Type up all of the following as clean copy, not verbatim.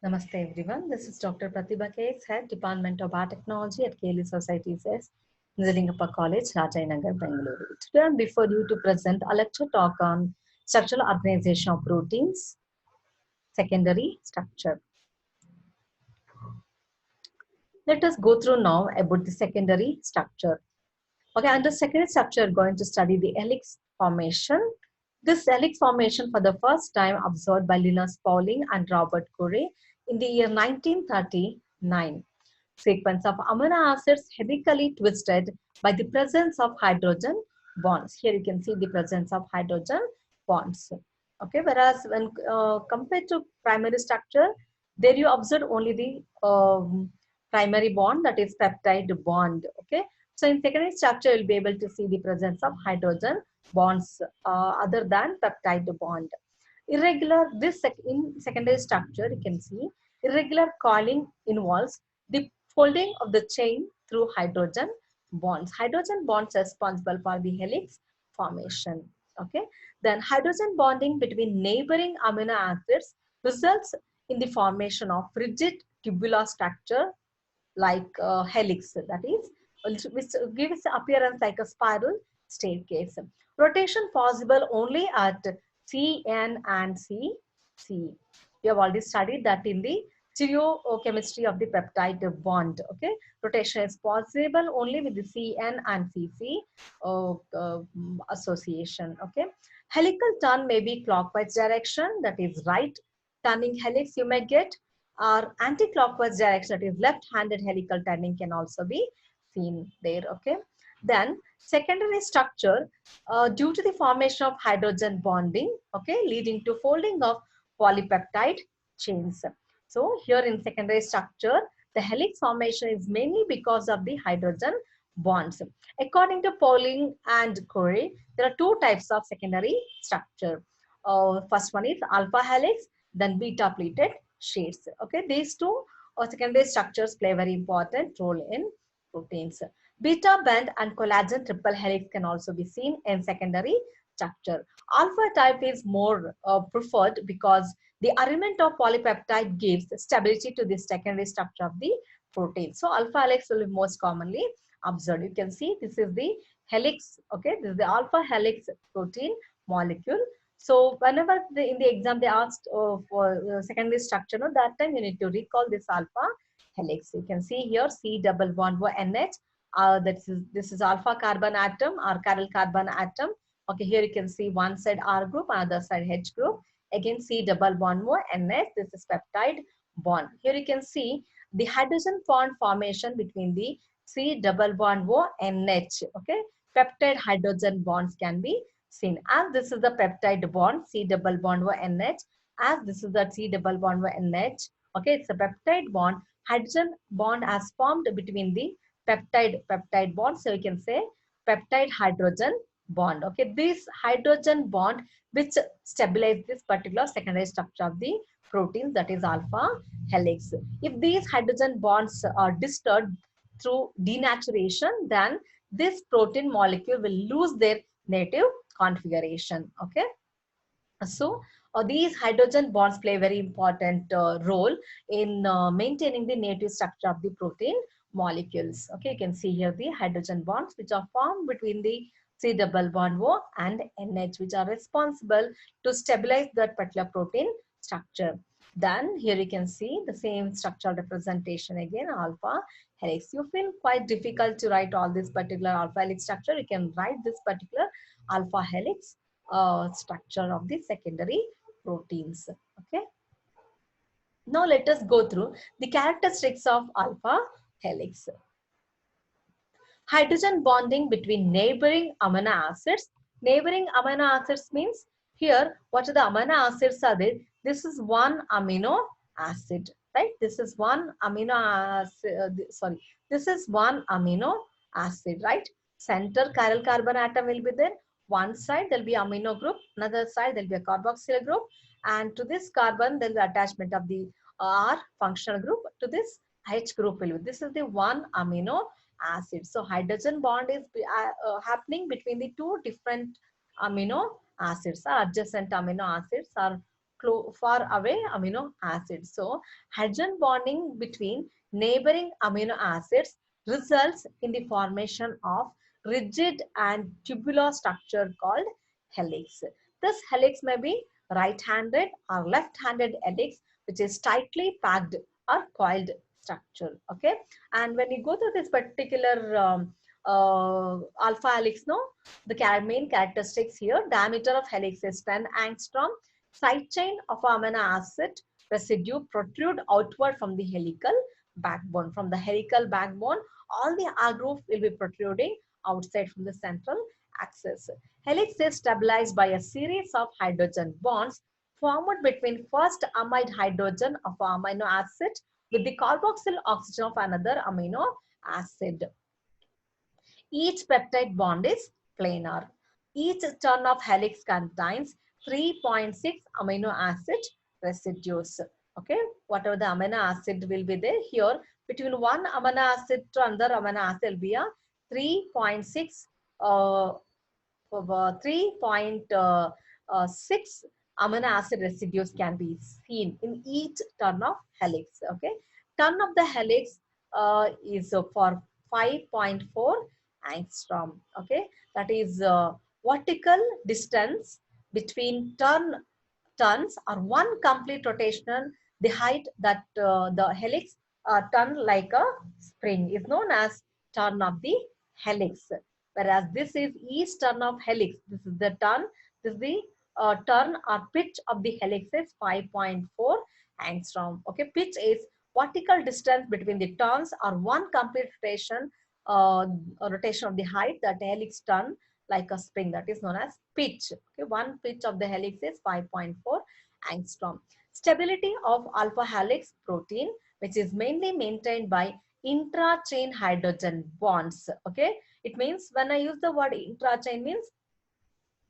Namaste everyone. This is Dr. Pratibha K, Head Department of Biotechnology at KLE Society Says, Nizalingappa College, Rajayanagar, Bengaluru. Today I'm before you to present a lecture talk on structural organization of proteins, secondary structure. Let us go through now about the secondary structure. Okay, under secondary structure, we're going to study the helix formation. This helix formation for the first time observed by Linus Pauling and Robert Corey in the year 1939. Sequence of amino acids helically twisted by the presence of hydrogen bonds. Here you can see the presence of hydrogen bonds. Okay, whereas when compared to primary structure, there you observe only the primary bond, that is peptide bond. Okay, so in secondary structure, you'll be able to see the presence of hydrogen bonds other than peptide bond. Irregular, in secondary structure, you can see irregular coiling involves the folding of the chain through hydrogen bonds. Hydrogen bonds are responsible for the helix formation. Okay, then hydrogen bonding between neighboring amino acids results in the formation of rigid tubular structure like helix, that is, which gives appearance like a spiral staircase. Rotation possible only at CN and CC. We have already studied that in the stereochemistry of the peptide bond. Okay, rotation is possible only with the CN and CC association. Okay, helical turn may be clockwise direction, that is right turning helix you may get, or anti-clockwise direction, that is left-handed helical turning can also be seen there. Okay, then secondary structure due to the formation of hydrogen bonding, okay, leading to folding of polypeptide chains. So here in secondary structure, the helix formation is mainly because of the hydrogen bonds. According to Pauling and Corey, there are two types of secondary structure. First one is alpha helix, then beta pleated shades. Okay, these two secondary structures play a very important role in proteins. Beta band and collagen triple helix can also be seen in secondary structure. Alpha type is more preferred because the arrangement of polypeptide gives stability to the secondary structure of the protein. So alpha helix will be most commonly observed. You can see this is the helix. Okay, this is the alpha helix protein molecule. So whenever in the exam they asked for secondary structure, no, that time you need to recall this alpha helix. You can see here C double bond NH. This is alpha carbon atom or chiral carbon atom. Okay, here you can see one side R group, another side H group. Again C double bond NH. This is peptide bond. Here you can see the hydrogen bond formation between the C double bond NH. Okay, peptide hydrogen bonds can be seen. As this is the peptide bond C double bond NH, as this is the C double bond NH. Okay, it's a peptide bond. Hydrogen bond has formed between the peptide bond. So you can say peptide hydrogen bond. Okay, this hydrogen bond which stabilize this particular secondary structure of the proteins, that is alpha helix. If these hydrogen bonds are disturbed through denaturation, then this protein molecule will lose their native configuration. Okay, so these hydrogen bonds play a very important role in maintaining the native structure of the protein molecules. Okay, you can see here the hydrogen bonds which are formed between the C double bond O and NH, which are responsible to stabilize that particular protein structure. Then here you can see the same structural representation again, alpha helix. You feel quite difficult to write all this particular alpha helix structure. You can write this particular alpha helix structure of the secondary proteins. Okay. Now let us go through the characteristics of alpha helix. Hydrogen bonding between neighboring amino acids. Neighboring amino acids means here what are the amino acids are there? This is one amino acid, right? This is one amino acid, sorry, this is one amino acid, right? Center chiral carbon atom will be there. One side there will be amino group, another side there will be a carboxyl group, and to this carbon there will be attachment of the R functional group. To this H group will be. This is the one amino acid. So hydrogen bond is happening between the two different amino acids, adjacent amino acids are far away amino acids. So hydrogen bonding between neighboring amino acids results in the formation of rigid and tubular structure called helix. This helix may be right-handed or left-handed helix, which is tightly packed or coiled structure. Okay, and when you go to this particular alpha helix, no, the main characteristics here: diameter of helix is 10 angstrom, side chain of amino acid residue protrude outward from the helical backbone. From the helical backbone, all the R group will be protruding outside from the central axis. Helix is stabilized by a series of hydrogen bonds formed between first amide hydrogen of amino acid with the carboxyl oxygen of another amino acid. Each peptide bond is planar. Each turn of helix contains 3.6 amino acid residues. Okay, whatever the amino acid will be there here, between one amino acid to another amino acid will be a 3.6 3.6 amino acid residues can be seen in each turn of helix. Okay, turn of the helix is for 5.4 angstrom. Okay, that is vertical distance between turns or one complete rotation. The height that the helix turn like a spring is known as turn of the helix. Whereas this is each turn of helix. This is the turn. This is the turn or pitch of the helix is 5.4 angstrom. Okay, pitch is vertical distance between the turns or one complete rotation of the height that helix turn like a spring, that is known as pitch. Okay, one pitch of the helix is 5.4 angstrom. Stability of alpha helix protein, which is mainly maintained by intra-chain hydrogen bonds. Okay, it means when I use the word intra-chain means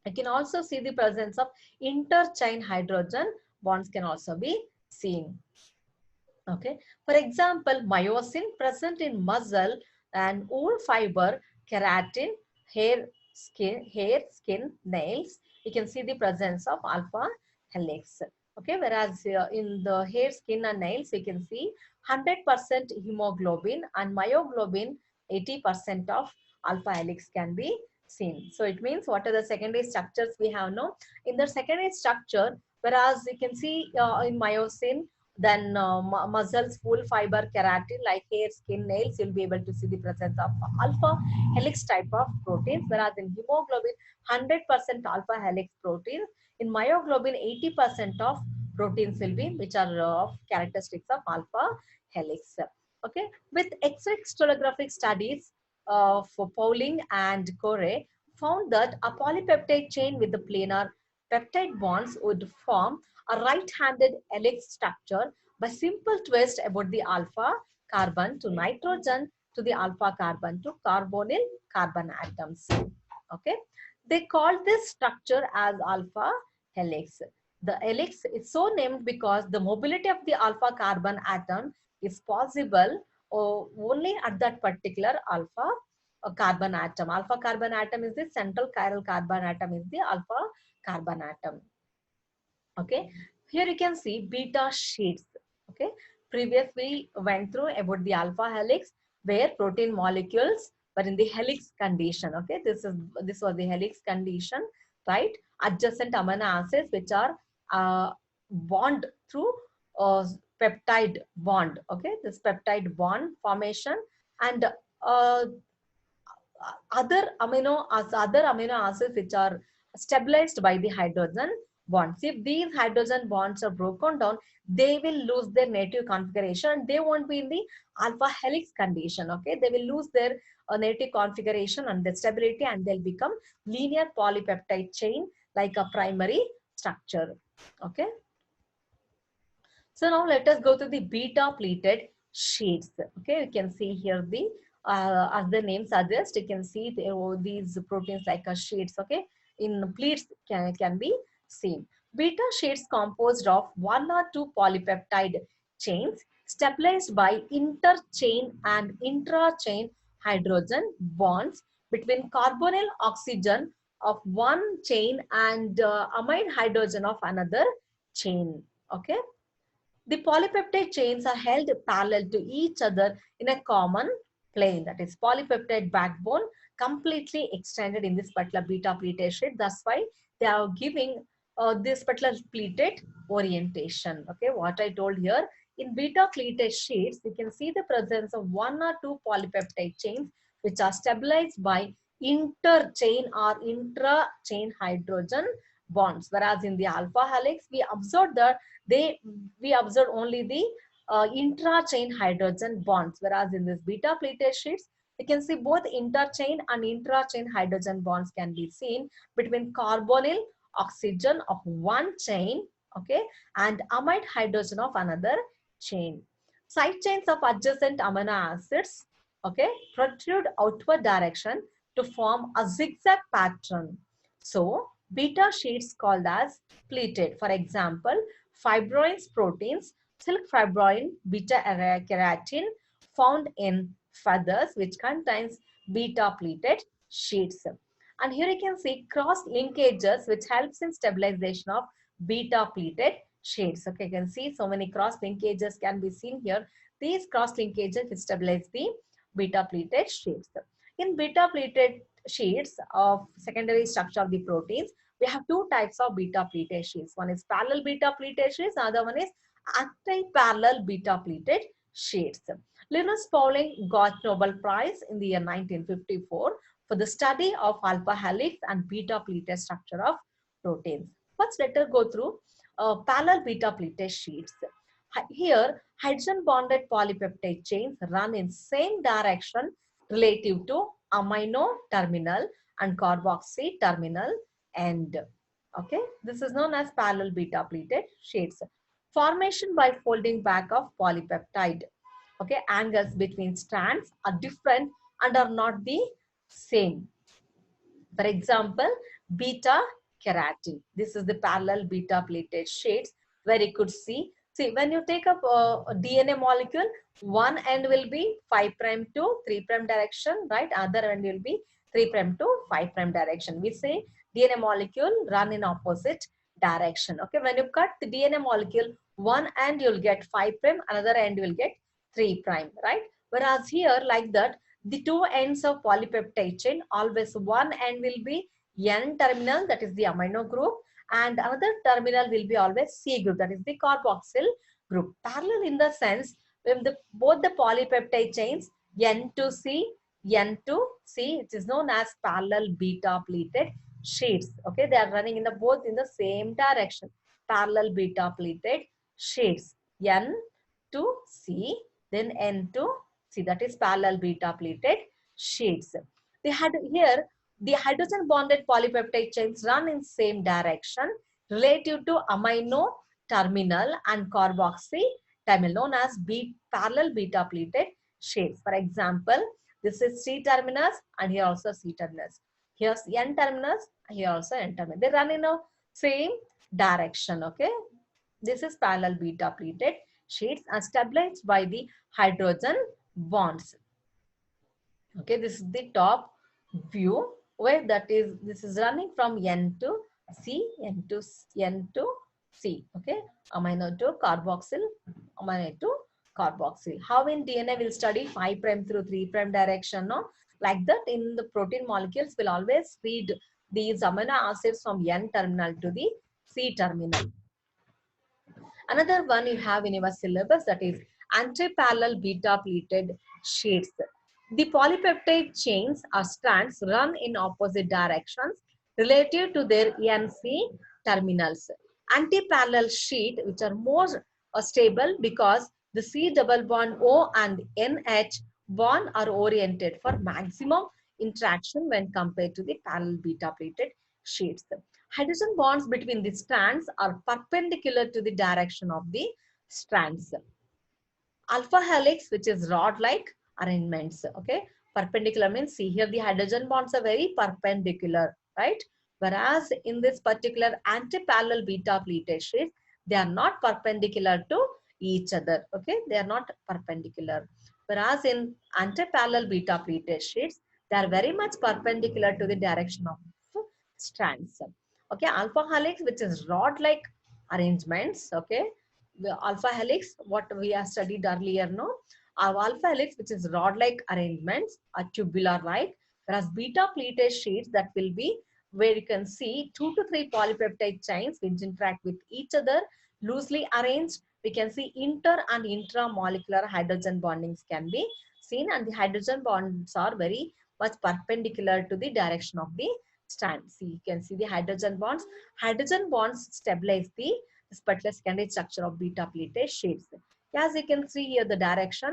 I can also see the presence of inter-chain hydrogen bonds can also be seen. Okay, for example, myosin present in muscle and wool fiber, keratin, hair, skin, nails. You can see the presence of alpha helix. Okay, whereas in the hair, skin, and nails, you can see 100% hemoglobin and myoglobin, 80% of alpha helix can be seen. So it means what are the secondary structures we have now? In the secondary structure, whereas you can see in myosin, then muscles, wool fiber, keratin like hair, skin, nails, you'll be able to see the presence of alpha helix type of proteins. Whereas in hemoglobin, 100% alpha helix protein. In myoglobin, 80% of proteins will be, which are of characteristics of alpha helix. Okay, with X-ray crystallographic studies for Pauling and Corey found that a polypeptide chain with the planar peptide bonds would form a right-handed helix structure by simple twist about the alpha carbon to nitrogen to the alpha carbon to carbonyl carbon atoms. Okay, they called this structure as alpha helix. The helix is so named because the mobility of the alpha carbon atom is possible only at that particular alpha carbon atom. Alpha carbon atom is the central chiral carbon atom is the alpha carbon atom. Okay, here you can see beta sheets. Okay, previously went through about the alpha helix where protein molecules were in the helix condition. Okay, this was the helix condition, right? Adjacent amino acids which are bond through uh, peptide bond. Okay, this peptide bond formation and other amino acids which are stabilized by the hydrogen bonds. If these hydrogen bonds are broken down, they will lose their native configuration. They won't be in the alpha helix condition. Okay, they will lose their native configuration and the stability, and they'll become linear polypeptide chain like a primary structure. Okay. So now let us go to the beta pleated sheets. Okay, you can see here the as the name suggests, you can see these proteins like a sheets. Okay, in pleats can be seen. Beta sheets composed of one or two polypeptide chains stabilized by interchain and intrachain hydrogen bonds between carbonyl oxygen of one chain and amide hydrogen of another chain. Okay. The polypeptide chains are held parallel to each other in a common plane. That is polypeptide backbone completely extended in this particular beta pleated sheet. That's why they are giving this particular pleated orientation. Okay, what I told here, in beta pleated sheets, you can see the presence of one or two polypeptide chains which are stabilized by interchain or intra-chain hydrogen bonds. Whereas in the alpha helix, they we observe only the intra-chain hydrogen bonds, whereas in this beta pleated sheets you can see both interchain and intra-chain hydrogen bonds can be seen between carbonyl oxygen of one chain, okay, and amide hydrogen of another chain. Side chains of adjacent amino acids, okay, protrude outward direction to form a zigzag pattern. So beta sheets called as pleated. For example, fibroin proteins, silk fibroin, beta keratin found in feathers which contains beta pleated sheets. And here you can see cross linkages which helps in stabilization of beta pleated sheets. Okay, you can see so many cross linkages can be seen here. These cross linkages which stabilize the beta pleated sheets. In beta pleated sheets of secondary structure of the proteins, we have two types of beta pleated sheets. One is parallel beta pleated sheets, another one is anti-parallel beta pleated sheets. Linus Pauling got Nobel Prize in the year 1954 for the study of alpha helix and beta pleated structure of proteins. First, let us go through parallel beta pleated sheets. Here, hydrogen bonded polypeptide chains run in same direction relative to amino terminal and carboxy terminal end. Okay, this is known as parallel beta pleated sheets. Formation by folding back of polypeptide. Okay, angles between strands are different and are not the same. For example, beta keratin. This is the parallel beta pleated sheets where you could see. See, when you take up a DNA molecule, one end will be 5' to 3' direction, right? Other end will be 3' to 5' direction. We say DNA molecule run in opposite direction. Okay, when you cut the DNA molecule, one end you'll get 5', another end you will get 3', right? Whereas here, like that, the two ends of polypeptide chain, always one end will be N terminal, that is the amino group, and another terminal will be always C group, that is the carboxyl group. Parallel in the sense, when both the polypeptide chains N to C, N to C, it is known as parallel beta pleated sheets. Okay, they are running in the both in the same direction. Parallel beta pleated sheets. N to C, then N to C, that is parallel beta pleated sheets. They had here the hydrogen bonded polypeptide chains run in same direction relative to amino terminal and carboxy terminal known as parallel beta pleated sheets. For example, this is C terminus and here also C terminus. Here's N terminus, here also N terminus. They run in a same direction. Okay, this is parallel beta pleated sheets are stabilized by the hydrogen bonds. Okay, this is the top view where this is running from N to C, N to C. Okay, amino to carboxyl, amino to carboxyl. How in DNA will study 5' through 3' direction, no? Like that in the protein molecules will always read these amino acids from N terminal to the C terminal. Another one you have in your syllabus, that is anti-parallel beta pleated sheets. The polypeptide chains or strands run in opposite directions relative to their NC terminals. Anti-parallel sheet which are more stable because the C double bond O and NH bond are oriented for maximum interaction when compared to the parallel beta pleated sheets. Hydrogen bonds between the strands are perpendicular to the direction of the strands. Alpha helix, which is rod-like arrangements. Okay, perpendicular means, see here the hydrogen bonds are very perpendicular, right? Whereas in this particular anti-parallel beta pleated sheets, they are not perpendicular to each other. Okay, they are not perpendicular. Whereas in anti-parallel beta pleated sheets, they are very much perpendicular to the direction of strands. Okay, alpha helix, which is rod-like arrangements. Okay, the alpha helix, what we have studied earlier, no, our alpha helix, which is rod-like arrangements, are tubular-like, whereas beta pleated sheets that will be where you can see 2 to 3 polypeptide chains which interact with each other, loosely arranged. We can see inter and intramolecular hydrogen bondings can be seen, and the hydrogen bonds are very much perpendicular to the direction of the strand. See, you can see the hydrogen bonds. Hydrogen bonds stabilize the this particular secondary structure of beta pleated sheets. As you can see here, the direction,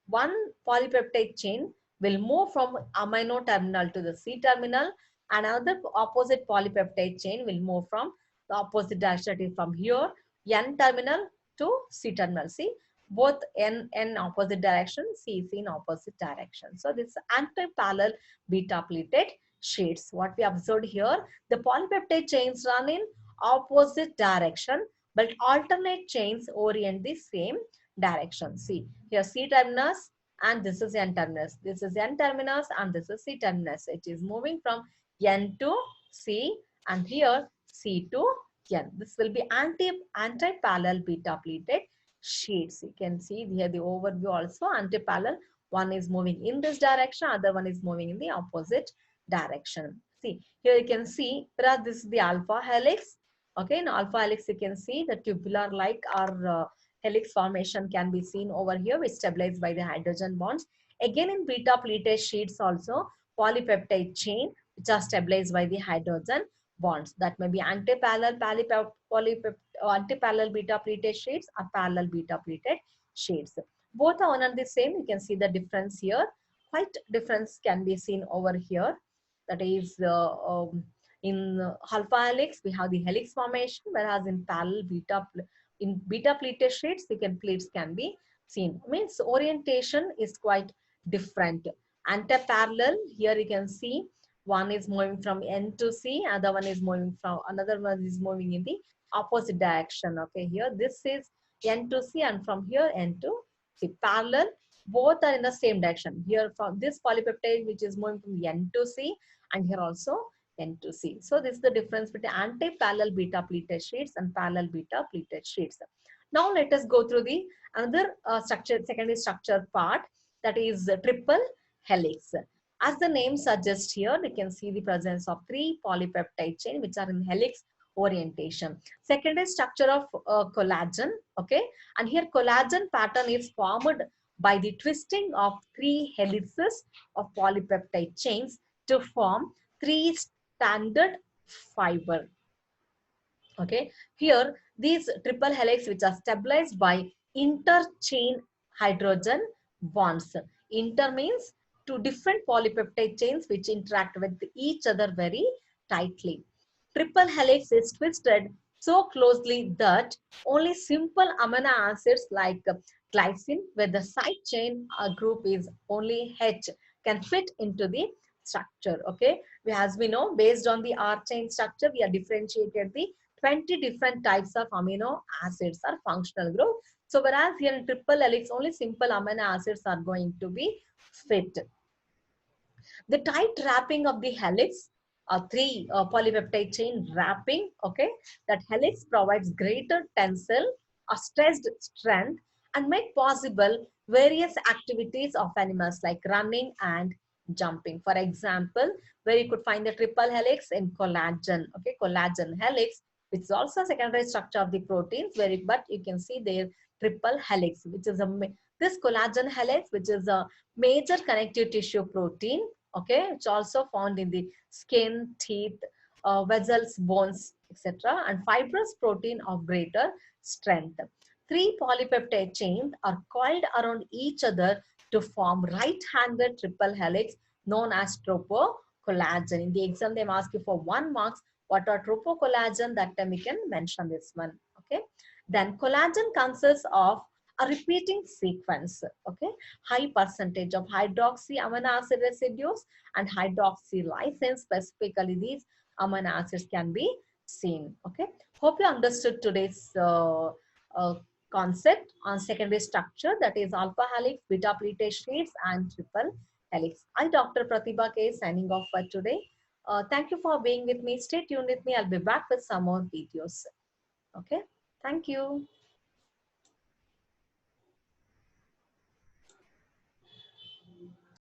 one polypeptide chain will move from amino terminal to the C terminal. Another opposite polypeptide chain will move from the opposite direction, that is from here, N terminal to C terminal. See, both N opposite direction, C is in opposite direction. So this anti-parallel beta pleated sheets. What we observed here, the polypeptide chains run in opposite direction, but alternate chains orient the same direction. See, here C terminus and this is N terminus. This is N terminus and this is C terminus. It is moving from N to C and here C to N. This will be anti-parallel beta pleated sheets. You can see here the overview also anti-parallel. One is moving in this direction, other one is moving in the opposite direction. See, here you can see, this is the alpha helix. Okay, in alpha helix, you can see the tubular like or helix formation can be seen over here, which stabilized by the hydrogen bonds. Again, in beta pleated sheets also, polypeptide chain, which are stabilized by the hydrogen bonds. That may be anti-parallel anti-parallel beta pleated sheets or parallel beta pleated sheets. Both are one and the same. You can see the difference here. Quite difference can be seen over here. That is in alpha helix, we have the helix formation, whereas in parallel beta pleated sheets, you can pleats can be seen. Means orientation is quite different. Anti-parallel, here you can see one is moving from N to C, other one is moving from another one is moving in the opposite direction. Okay, here this is N to C and from here N to C. Parallel, both are in the same direction. Here from this polypeptide which is moving from N to C and here also N to C. So this is the difference between anti-parallel beta pleated sheets and parallel beta pleated sheets. Now let us go through the another secondary structure part, that is triple helix. As the name suggests here, we can see the presence of 3 polypeptide chain which are in helix orientation. Secondary structure of collagen, okay, and here collagen pattern is formed by the twisting of 3 helices of polypeptide chains to form 3 standard fiber. Okay, here these triple helix which are stabilized by interchain hydrogen bonds. Inter means 2 different polypeptide chains which interact with each other very tightly. Triple helix is twisted so closely that only simple amino acids like glycine, where the side chain group is only H, can fit into the structure. Okay, as we know, based on the R chain structure, we have differentiated the 20 different types of amino acids or functional group. So whereas here in triple helix, only simple amino acids are going to be fit. The tight wrapping of the helix, 3 polypeptide chain wrapping, okay, that helix provides greater tensile or stressed strength and make possible various activities of animals like running and jumping. For example, where you could find the triple helix in collagen, okay, collagen helix, which is also a secondary structure of the proteins, but you can see their triple helix, which is this collagen helix, which is a major connective tissue protein. Okay, it's also found in the skin, teeth, vessels, bones, etc. and fibrous protein of greater strength. 3 polypeptide chains are coiled around each other to form right-handed triple helix known as tropocollagen. In the exam, they ask you for 1 marks. What are tropocollagen? That time we can mention this one. Okay. Then collagen consists of a repeating sequence. Okay, high percentage of hydroxy amino acid residues and hydroxy lysine, specifically these amino acids can be seen. Okay, hope you understood today's concept on secondary structure, that is alpha helix, beta pleated sheets and triple helix. I, Dr. Pratibha K, signing off for today. Thank you for being with me. Stay tuned with me. I'll be back with some more videos. Okay. Thank you.